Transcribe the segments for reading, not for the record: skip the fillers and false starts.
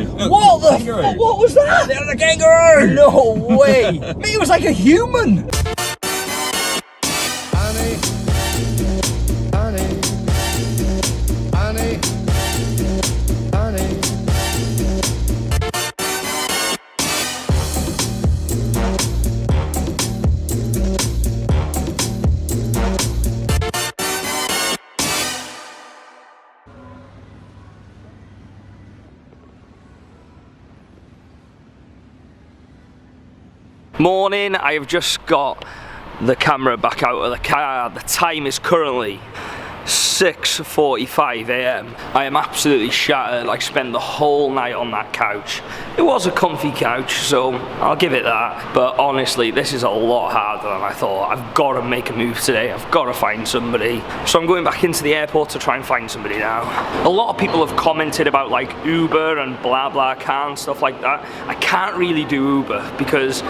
kangaroo. Look, What the kangaroo. fuck? What was that? There's a kangaroo! No way! Mate, it was like a human! Honey, honey, honey, honey. Morning, I have just got the camera back out of the car. The time is currently 6:45 AM. I am absolutely shattered. I spent the whole night on that couch. It was a comfy couch, so I'll give it that. But honestly, this is a lot harder than I thought. I've got to make a move today. I've got to find somebody. So I'm going back into the airport to try and find somebody now. A lot of people have commented about like Uber and blah blah car and stuff like that. I can't really do Uber because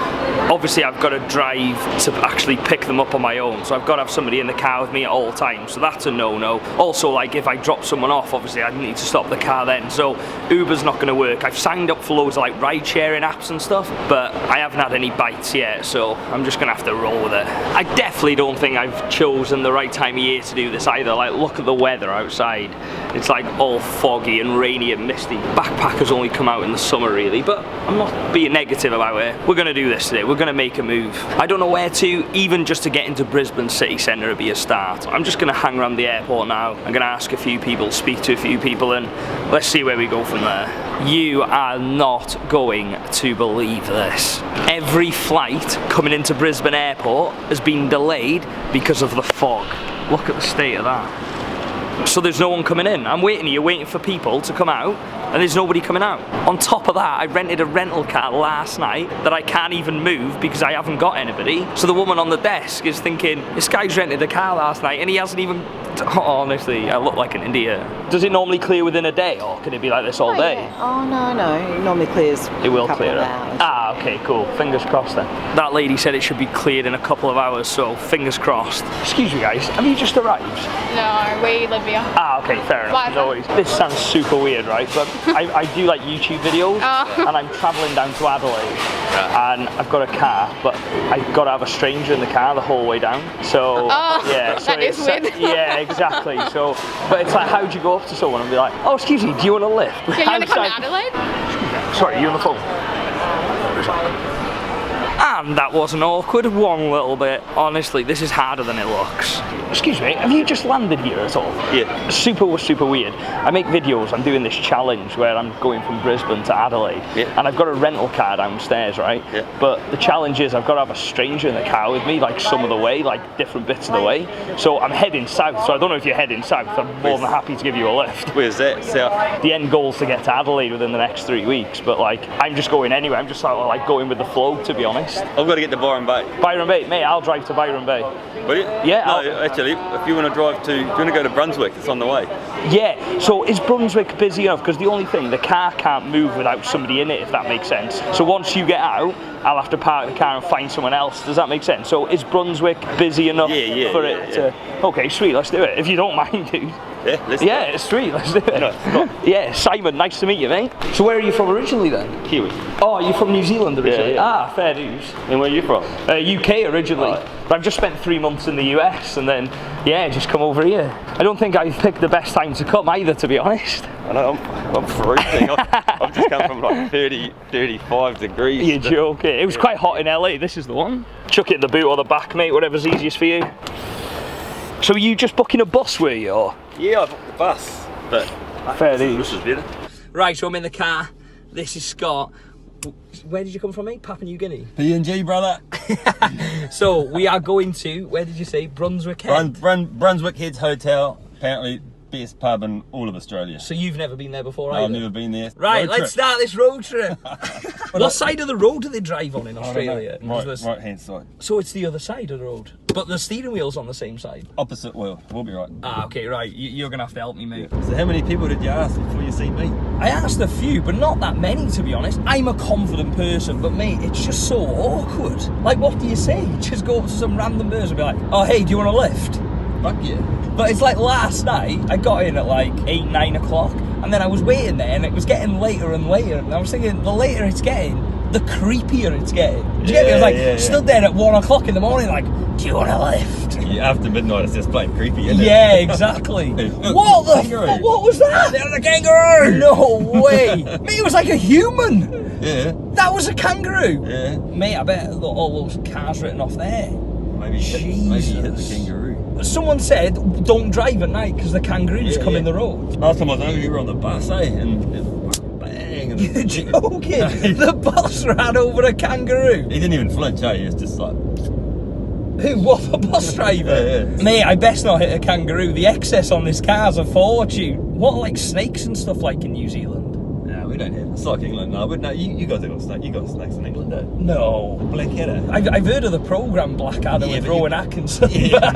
obviously I've got to drive to actually pick them up on my own. So I've got to have somebody in the car with me at all times. So that's a no-no. Also, like if I drop someone off, obviously I need to stop the car then. So Uber's not going to work. I've signed up for loads of like ride-sharing apps and stuff, but I haven't had any bites yet, so I'm just going to have to roll with it. I definitely don't think I've chosen the right time of year to do this either. Like, look at the weather outside. It's like all foggy and rainy and misty. Backpackers only come out in the summer really, but I'm not being negative about it. We're going to do this today. We're going to make a move. I don't know where to, even just to get into Brisbane city centre would be a start. I'm just going to hang around the airport now. I'm going to ask a few people, speak to a few people, and let's see where we go from there. You are not going to believe this. Every flight coming into Brisbane airport has been delayed because of the fog. Look at the state of that. So there's no one coming in. I'm waiting here, waiting for people to come out, and there's nobody coming out. On top of that, I rented a rental car last night that I can't even move because I haven't got anybody. So the woman on the desk is thinking, this guy's rented a car last night and he hasn't even... Oh, honestly, I look like an idiot. Does it normally clear within a day, or can it be like this all day? Yeah. Oh, no, it normally clears. It will clear it. Ah, okay, cool. Fingers crossed then. That lady said it should be cleared in a couple of hours, so fingers crossed. Excuse me guys, have you just arrived? No, we live here. Ah, okay, fair enough. No worries. This sounds super weird, right? But I do like YouTube videos, and I'm travelling down to Adelaide, and I've got a car, but I've got to have a stranger in the car the whole way down. So yeah, so that is weird. Yeah, exactly. So, but it's like, how do you go up to someone and be like, oh, excuse me, do you want a lift? Yeah, you want to come to Adelaide? Sorry, you on the phone? And that wasn't awkward one little bit. Honestly, this is harder than it looks. Excuse me, have you just landed here at all? Yeah. Super weird. I make videos, I'm doing this challenge where I'm going from Brisbane to Adelaide. Yeah. And I've got a rental car downstairs, right? Yeah. But the challenge is I've got to have a stranger in the car with me, like some of the way, like different bits of the way. So I'm heading south, so I don't know if you're heading south. I'm more than happy to give you a lift. Where's that? South? The end goal is to get to Adelaide within the next 3 weeks, but like, I'm just going anyway. I'm just like going with the flow, to be honest. I've got to get to Byron Bay. Byron Bay, mate, I'll drive to Byron Bay. Will you? Yeah. No, actually, if you want to drive to, do you want to go to Brunswick? It's on the way. Yeah, so is Brunswick busy enough? Because the only thing, the car can't move without somebody in it, if that makes sense. So once you get out, I'll have to park the car and find someone else. Does that make sense? So is Brunswick busy enough for it to... Okay, sweet, let's do it. If you don't mind, dude. Yeah, let's do it. Sweet, let's do it. No, yeah, Simon, nice to meet you, mate. So where are you from originally then? Kiwi. Oh, you're from New Zealand originally? Yeah. Ah, fair dues. And where are you from? UK originally. Right. But I've just spent 3 months in the US and then, yeah, just come over here. I don't think I picked the best time to come either, to be honest. I know, I'm freezing. I've just come from like 30, 35 degrees. You're joking. It was quite hot in LA, this is the one. Chuck it in the boot or the back, mate, whatever's easiest for you. So were you just booking a bus, were you? Or? Yeah, I booked the bus, but fair dues. This is better. Right, so I'm in the car. This is Scott. Where did you come from, mate? Papua New Guinea? PNG, brother. So we are going to, where did you say? Brunswick Head? Brunswick Head's hotel, apparently best pub in all of Australia. So you've never been there before, I've never been there. Right, let's start this road trip. What side of the road do they drive on in Australia? Right hand side. So it's the other side of the road. But the steering wheel's on the same side. Opposite wheel, we'll be right. Ah, okay, right. You're going to have to help me, mate. Yeah. So how many people did you ask before you see me? I asked a few, but not that many, to be honest. I'm a confident person, but mate, it's just so awkward. Like, what do you say? Just go up to some random person and be like, oh, hey, do you want a lift? Fuck yeah. But it's like last night, I got in at like 8, 9 o'clock, And then I was waiting there, and it was getting later and later. And I was thinking, the later it's getting, the creepier it's getting. Do you get me? I was like, stood there at 1 o'clock in the morning, like, do you want a lift? Yeah, after midnight, it's just plain creepy, isn't it? Yeah, exactly. What the fuck? What was that? That was a kangaroo! No way. Mate, it was like a human. Yeah. That was a kangaroo. Yeah. Mate, I bet all those cars written off there. Maybe he hit the kangaroo. Someone said, don't drive at night because the kangaroos come in the road. Last time I was over, you were on the bus, and it bang. And You're joking? The bus ran over a kangaroo. He didn't even flinch, He was just like... Who? What, the bus driver? Yeah. Mate, I best not hit a kangaroo. The excess on this car's a fortune. What are like snakes and stuff like in New Zealand? No, we don't have. It's like England. No, but no, you guys have got snakes. You got snakes in England, don't you? No. Blackadder. I've heard of the programme Blackadder with but Rowan Atkinson, but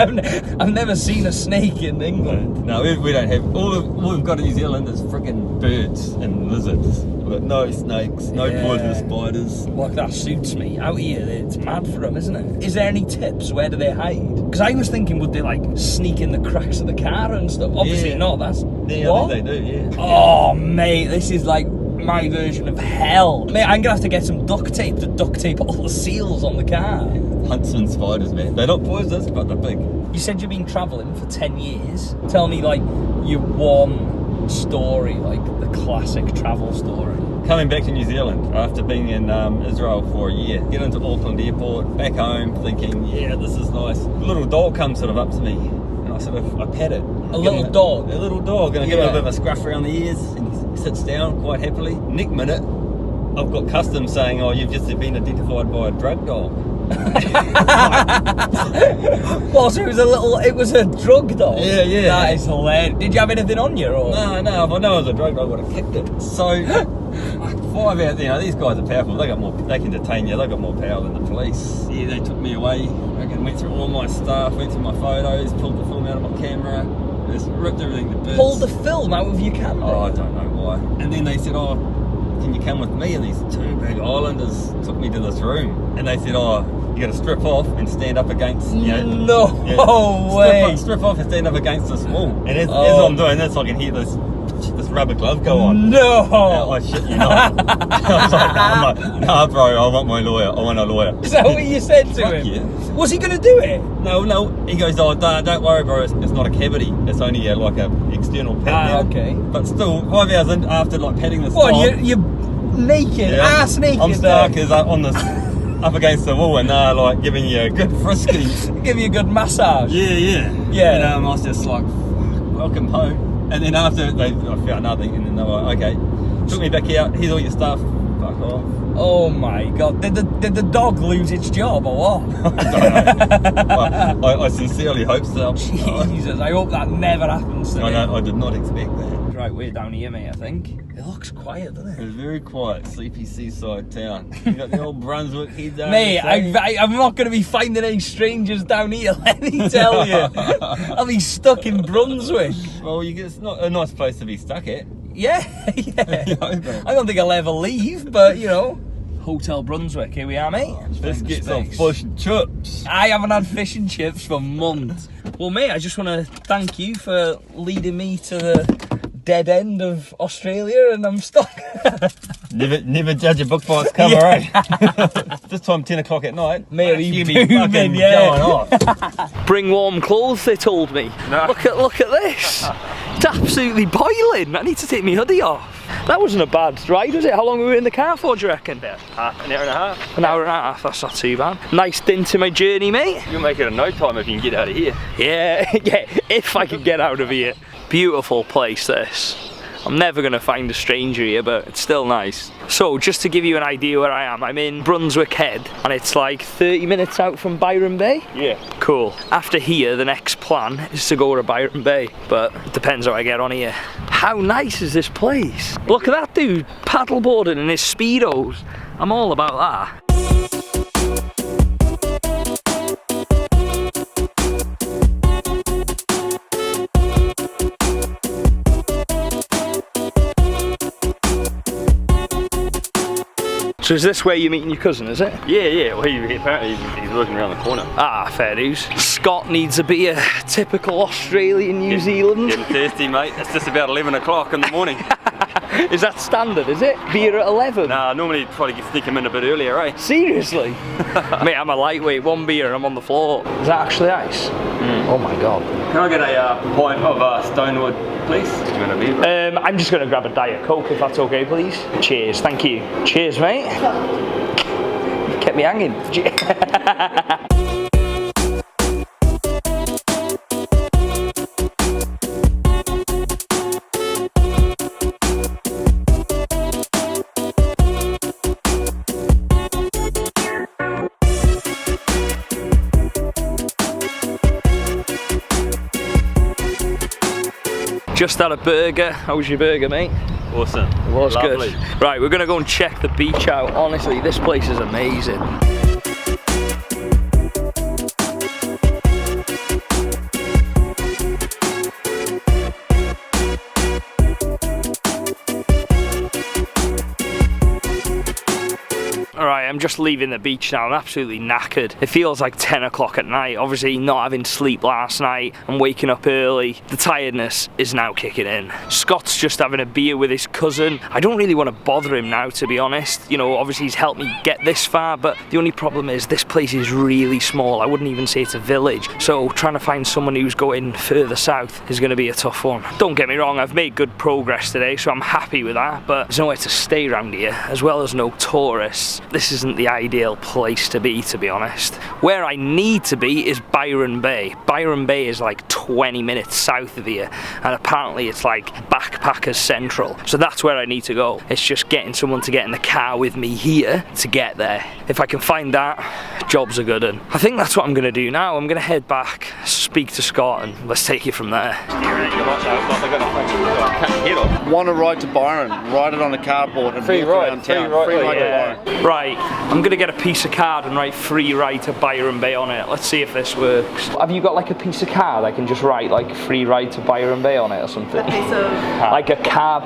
I've never seen a snake in England. No, we don't have. All we've got in New Zealand is freaking birds and lizards. We've got no snakes, no poisonous spiders. Look, that suits me. Out here, it's mad for them, isn't it? Is there any tips? Where do they hide? Because I was thinking, would they like sneak in the cracks of the car and stuff? Obviously not. That's Yeah, what? I think they do. Yeah. Oh, mate, this is like my version of hell. Mate, I'm gonna have to get some duct tape to duct tape all the seals on the car. Huntsman spiders, man. They're not poisonous, but they're big. You said you've been travelling for 10 years. Tell me, like, your one story, like the classic travel story. Coming back to New Zealand after being in Israel for a year, get into Auckland Airport, back home, thinking, yeah, this is nice. A little dog comes sort of up to me, and I pet it. A little dog? A little dog, and I give it a bit of a scruff around the ears, and he sits down quite happily. Next minute, I've got customs saying, oh, you've just been identified by a drug dog. Well, so it was a drug dog? Yeah. That is hilarious. Did you have anything on you? Or? No, if I know it was a drug dog, I would have kicked it. So, 5 hours, these guys are powerful. They can detain you. They've got more power than the police. Yeah, they took me away. I went through all my stuff, went through my photos, pulled the film out of my camera, just ripped everything to bits. Pulled the film out of your camera? Oh, I don't know why. And then they said, oh, can you come with me? And these two big islanders took me to this room. And they said, oh, you got to strip off and stand up against, way. Strip off and stand up against this wall. And as I'm doing this, I can hear this rubber glove go on. No! I shit you not. I'm like, nah, bro, I want my lawyer. I want a lawyer. Is that what you said to him? Yeah. Was he going to do it? No. He goes, oh, don't worry, bro. It's not a cavity. It's only like a external pad. Okay. But still, 5 hours in, after like patting this What, dog, you're naked, ass naked? I'm stuck on this, up against the wall, and like giving you a good frisky. Give you a good massage. Yeah. Yeah. And I was just like, welcome home. And then after I found nothing, and then they were like, okay, took me back out. Here's all your stuff. Fuck off. Oh my god! Did the dog lose its job or what? I don't know. I sincerely hope so. Jesus, I hope that never happens to me. I did not expect that. Right, we're down here, mate. I think it looks quiet, doesn't it? It's a very quiet, sleepy seaside town. You got the old Brunswick head down. Mate, I'm not going to be finding any strangers down here. Let me tell you, I'll be stuck in Brunswick. Well, it's not a nice place to be stuck at. Yeah. I don't think I'll ever leave, but you know. Hotel Brunswick, here we are, mate. Let's get some fish and chips. I haven't had fish and chips for months. Well, mate, I just want to thank you for leading me to the dead end of Australia, and I'm stuck. Never judge a book by its cover, eh? This time, 10 o'clock at night. Mate, you be fucking going off. Bring warm clothes, they told me. No. Look at this. It's absolutely boiling. I need to take my hoodie off. That wasn't a bad ride, was it? How long were we in the car for, do you reckon? About an hour and a half. An hour and a half, that's not too bad. Nice dint to my journey, mate. You'll make it in no time if you can get out of here. Yeah, if I can get out of here. Beautiful place, this. I'm never going to find a stranger here, but it's still nice. So, just to give you an idea where I am, I'm in Brunswick Head, and it's like 30 minutes out from Byron Bay. Yeah. Cool. After here, the next plan is to go to Byron Bay, but it depends how I get on here. How nice is this place? Look at that dude, paddleboarding in his Speedos. I'm all about that. So is this where you're meeting your cousin, is it? Yeah. Well, apparently he's working around the corner. Ah, fair dues. Scott needs a beer. Typical Australian, New Zealand. Getting thirsty, mate. It's just about 11 o'clock in the morning. Is that standard, is it? Beer at 11? Nah, normally try to sneak him in a bit earlier, eh? Seriously? Mate, I'm a lightweight. One beer and I'm on the floor. Is that actually ice? Oh my god. Can I get a pint of Stonewood, please? Do you want a beer? I'm just going to grab a Diet Coke if that's okay, please. Cheers, thank you. Cheers, mate. You kept me hanging. Just had a burger. How was your burger, mate? Awesome. It was Lovely. good. Right, we're gonna go and check the beach out. Honestly, this place is amazing. Alright, I'm just leaving the beach now. I'm absolutely knackered. It feels like 10 o'clock at night. Obviously, not having sleep last night. I'm waking up early. The tiredness is now kicking in. Scott's just having a beer with his cousin. I don't really want to bother him now, to be honest. You know, obviously he's helped me get this far, but the only problem is this place is really small. I wouldn't even say it's a village. So trying to find someone who's going further south is going to be a tough one. Don't get me wrong, I've made good progress today, so I'm happy with that, but there's nowhere to stay around here, as well as no tourists. This isn't the ideal place to be honest. Where I need to be is Byron Bay. Byron Bay is like 20 minutes south of here, and apparently it's like backpackers central. So that's where I need to go. It's just getting someone to get in the car with me here to get there. If I can find that, job's a good one. I think that's what I'm gonna do now. I'm gonna head back, speak to Scott, and let's take it from there. Want to ride to Byron, ride it on a cardboard and Free walk ride, around town. free ride, to yeah. Byron. Right, I'm gonna get a piece of card and write free ride to Byron Bay on it. Let's see if this works. Have you got like a piece of card I can just write like free ride to Byron Bay on it or something? A piece of Like a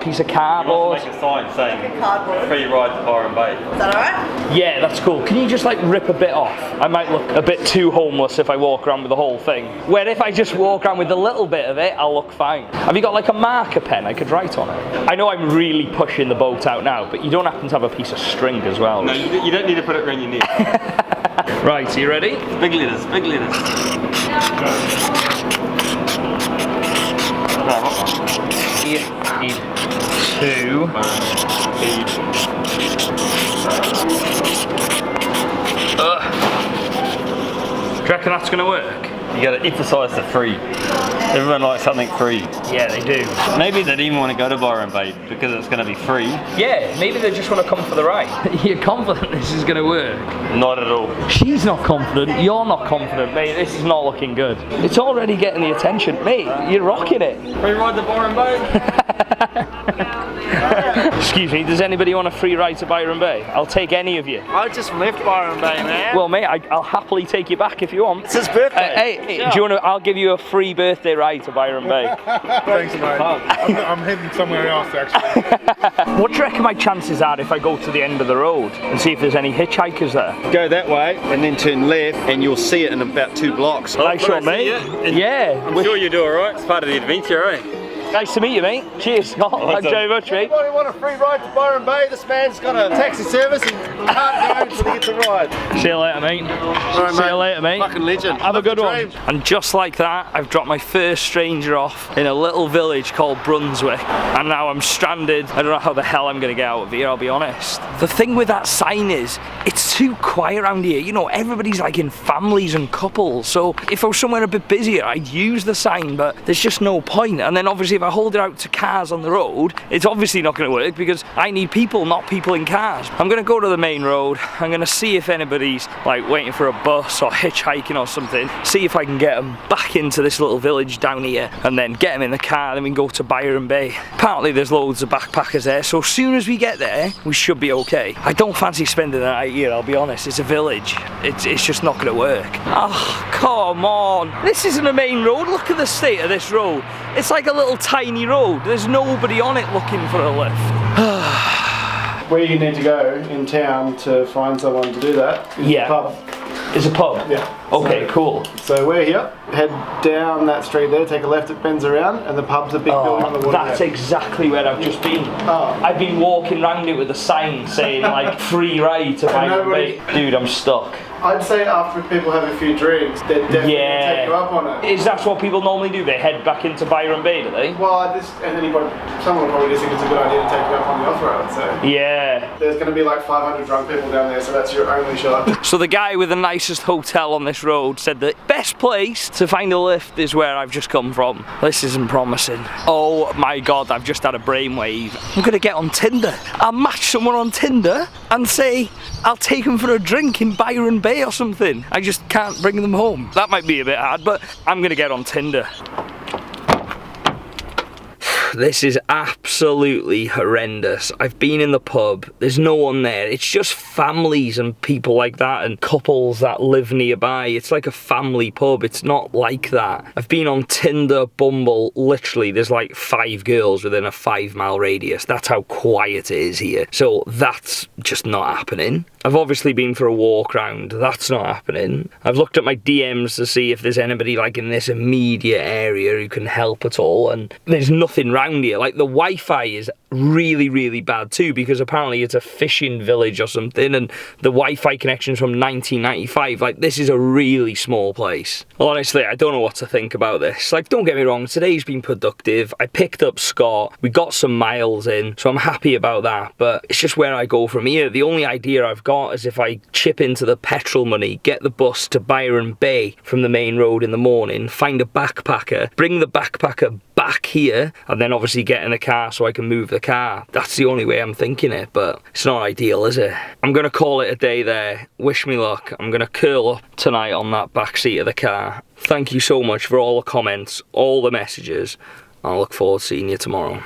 piece of cardboard? Make a sign saying cardboard. free ride to Byron Bay. Is that alright? Yeah, that's cool. Can you just like rip a bit off? I might look a bit too homeless if I walk around with the whole thing. Where if I just walk around with a little bit of it, I'll look fine. Have you got like a marker pen I could write on it? I know I'm really pushing the boat out now, but you don't happen to have a piece of string as well. No, you don't need to put it around your neck. Right, are you ready? Big letters, big letters. Two. Do you reckon that's going to work? You gotta emphasise the free. Everyone likes something free. Yeah, they do. Maybe they didn't want to go to Byron Bay because it's gonna be free. Yeah, maybe they just want to come for the ride. You're confident this is going to work? Not at all. She's not confident, you're not confident, mate. This is not looking good. It's already getting the attention. Mate, you're rocking it. Free ride to Byron Bay? Excuse me, does anybody want a free ride to Byron Bay? I'll take any of you. I just left Byron Bay, man. Well, mate, I'll happily take you back if you want. It's his birthday. Hey, do you want to? I'll give you a free birthday ride to Byron Bay. Thanks, mate. I'm heading somewhere else, actually. What do you reckon my chances are if I go to the end of the road and see if there's any hitchhikers there? Go that way and then turn left and you'll see it in about 2 blocks. Nice one, mate. Yeah. I'm sure you do alright. It's part of the adventure, eh? Nice to meet you, mate. Cheers, Scott. Thanks very much, mate. Anybody want a free ride to Byron Bay? This man's got a taxi service and can't go until he gets a ride. See you later, mate. Right, See you later, mate. Fucking legend. Have a Live good the one. dream. And just like that, I've dropped my first stranger off in a little village called Brunswick. And now I'm stranded. I don't know how the hell I'm going to get out of here, I'll be honest. The thing with that sign is, it's too quiet around here. You know, everybody's like in families and couples. So if I was somewhere a bit busier, I'd use the sign, but there's just no point. And then obviously if I hold it out to cars on the road, it's obviously not going to work because I need people, not people in cars. I'm going to go to the main road. I'm going to see if anybody's like waiting for a bus or hitchhiking or something. See if I can get them back into this little village down here and then get them in the car. Then we can go to Byron Bay. Apparently there's loads of backpackers there, so as soon as we get there, we should be okay. I don't fancy spending the night here, I'll be honest. It's a village. It's just not going to work. Oh, come on. This isn't a main road. Look at the state of this road. It's like a little tiny road. There's nobody on it looking for a lift. where you need to go in town to find someone to do that is Yeah. the pub. It's a pub? Yeah. Okay, cool. So we're here, head down that street there, take a left, it bends around, and the pub's a big building on the water. That's exactly where I've just been. Oh. I've been walking around it with a sign saying like free ride to Byron Bay. Dude, I'm stuck. I'd say after people have a few drinks, they're definitely going to take you up on it. Is that what people normally do? They head back into Byron Bay, do they? Well, someone will probably just think it's a good idea to take you up on the offer, I would say. Yeah. There's going to be like 500 drunk people down there, so that's your only shot. So the guy with the nicest hotel on this road said the best place to find a lift is where I've just come from. This isn't promising. Oh my god, I've just had a brainwave. I'm gonna get on Tinder. I'll match someone on Tinder and say I'll take them for a drink in Byron Bay or something. I just can't bring them home. That might be a bit hard, but I'm gonna get on Tinder. This is absolutely horrendous. I've been in the pub, there's no one there. It's just families and people like that and couples that live nearby. It's like a family pub, it's not like that. I've been on Tinder, Bumble, literally there's like 5 girls within a 5-mile radius. That's how quiet it is here. So that's just not happening. I've obviously been for a walk round, that's not happening. I've looked at my DMs to see if there's anybody like in this immediate area who can help at all, and there's nothing round here. Like the Wi-Fi is really, really bad too, because apparently it's a fishing village or something, and the Wi-Fi connection's from 1995. Like, this is a really small place. Honestly, I don't know what to think about this. Like, don't get me wrong, today's been productive. I picked up Scott, we got some miles in, so I'm happy about that, but it's just where I go from here. The only idea I've got is if I chip into the petrol money, get the bus to Byron Bay from the main road in the morning, find a backpacker, bring the backpacker back here, and then obviously get in the car so I can move the car. That's the only way I'm thinking it, but it's not ideal, is it? I'm gonna call it a day there. Wish me luck. I'm gonna curl up tonight on that back seat of the car. Thank you so much for all the comments, all the messages. I look forward to seeing you tomorrow.